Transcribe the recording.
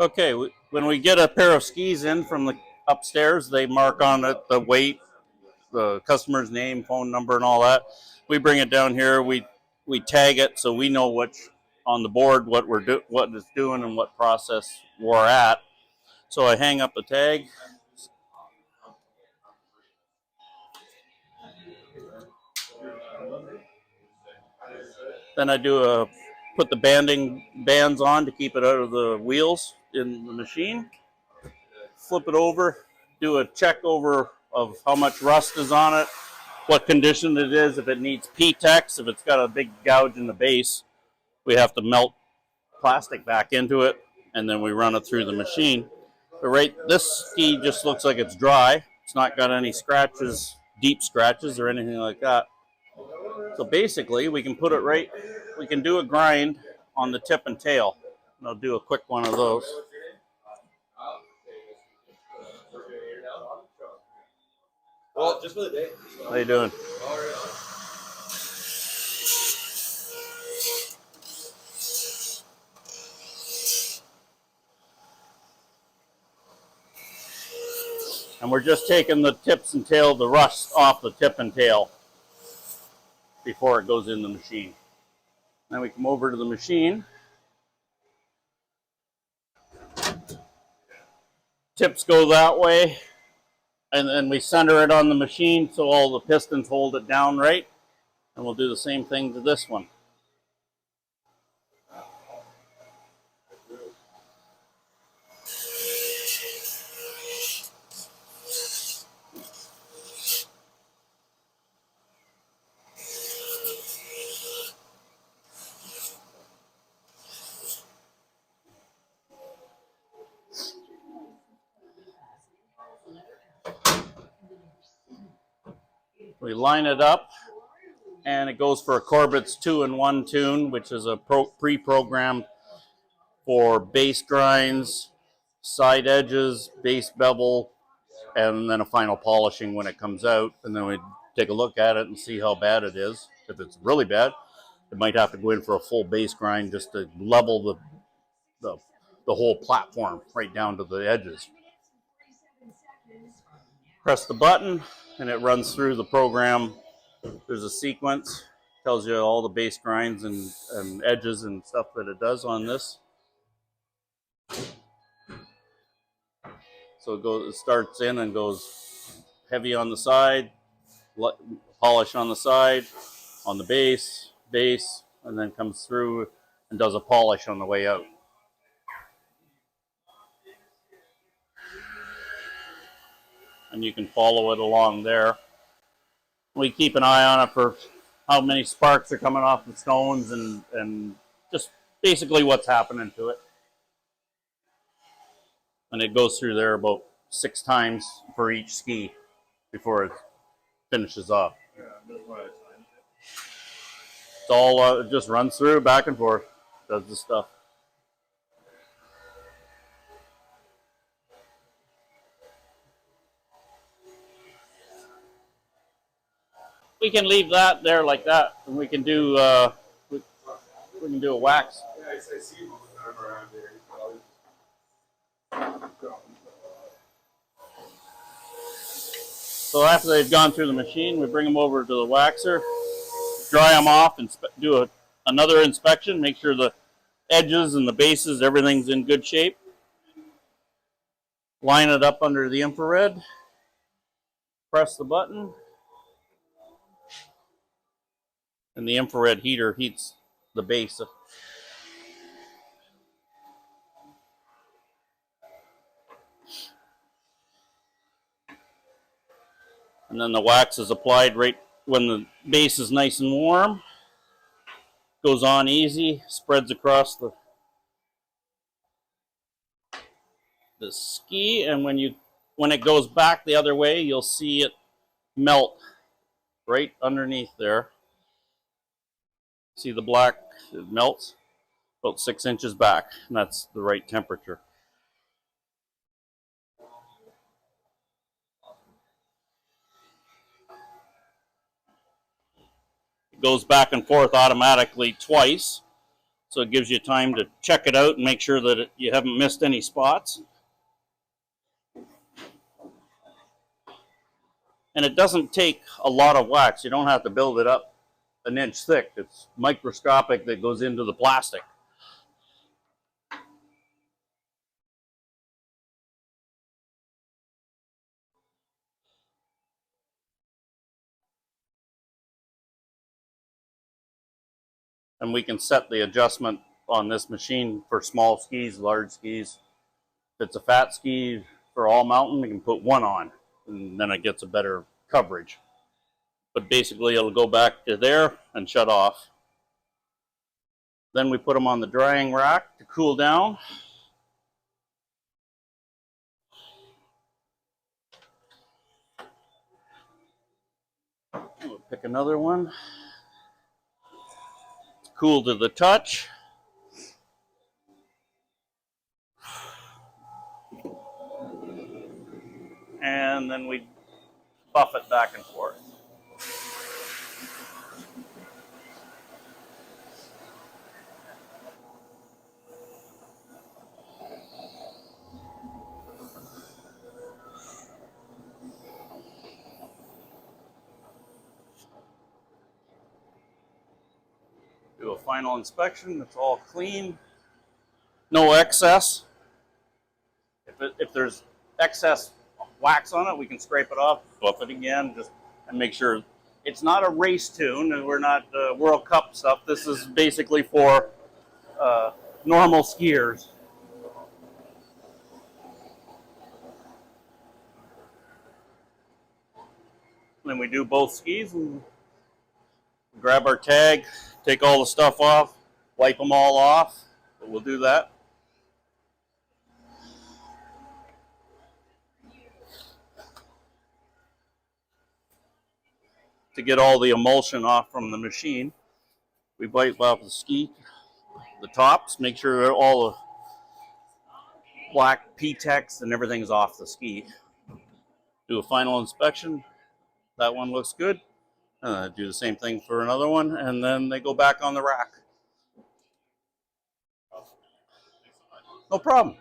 Okay, when we get a pair of skis in from the upstairs, they mark on it the weight, the customer's name, phone number, and all that. We bring it down here. We tag it so we know which on the board what what it's doing and what process we're at. So I hang up the tag. Then I put the bands on to keep it out of the wheels in the machine. Flip it over, do a check over of how much rust is on it, what condition it is, if it needs P-Tex, if it's got a big gouge in the base, we have to melt plastic back into it, and then we run it through the machine. But this ski just looks like it's dry. It's not got any scratches, deep scratches or anything like that. So basically, we can we can do a grind on the tip and tail. And I'll do a quick one of those. Well, just for the day. How you doing? And we're just taking the tips and tail, the rust off the tip and tail before it goes in the machine. Then we come over to the machine. Tips go that way, and then we center it on the machine so all the pistons hold it down right. And we'll do the same thing to this one. We line it up, and it goes for a Corbetts 2-in-1 tune, which is a pre-programmed for base grinds, side edges, base bevel, and then a final polishing when it comes out. And then we take a look at it and see how bad it is. If it's really bad, it might have to go in for a full base grind just to level the whole platform right down to the edges. Press the button, and it runs through the program. There's a sequence, tells you all the base grinds and edges and stuff that it does on this. So it starts in and goes heavy on the side, polish on the side, on the base, and then comes through and does a polish on the way out. And you can follow it along there. We keep an eye on it for how many sparks are coming off the stones and just basically what's happening to it. And it goes through there about 6 times for each ski before it finishes off. It's all, it just runs through back and forth, does the stuff. We can leave that there like that, and we can do we can do a wax. Yeah, I see them around there. So after they've gone through the machine, we bring them over to the waxer, dry them off, and do another inspection, make sure the edges and the bases, everything's in good shape. Line it up under the infrared, press the button, and the infrared heater heats the base. And then the wax is applied right when the base is nice and warm. Goes on easy, spreads across the ski, and when it goes back the other way, you'll see it melt right underneath there. See the black? It melts about 6 inches back, and that's the right temperature. It goes back and forth automatically twice. So it gives you time to check it out and make sure that you haven't missed any spots. And it doesn't take a lot of wax. You don't have to build it up an inch thick. It's microscopic that goes into the plastic. And we can set the adjustment on this machine for small skis, large skis. If it's a fat ski for all mountain, we can put one on, and then it gets a better coverage. But basically it'll go back to there and shut off. Then we put them on the drying rack to cool down. We'll pick another one. It's cool to the touch. And then we buff it back and forth. Do a final inspection. It's all clean. No excess. If there's excess wax on it, we can scrape it off, buff it again, just and make sure it's not a race tune, and we're not World Cup stuff. This is basically for normal skiers. Then we do both skis and grab our tag, take all the stuff off, wipe them all off. But we'll do that. To get all the emulsion off from the machine, we wipe off the ski, the tops, make sure all the black P-Tex and everything's off the ski. Do a final inspection. That one looks good. Do the same thing for another one, and then they go back on the rack. No problem.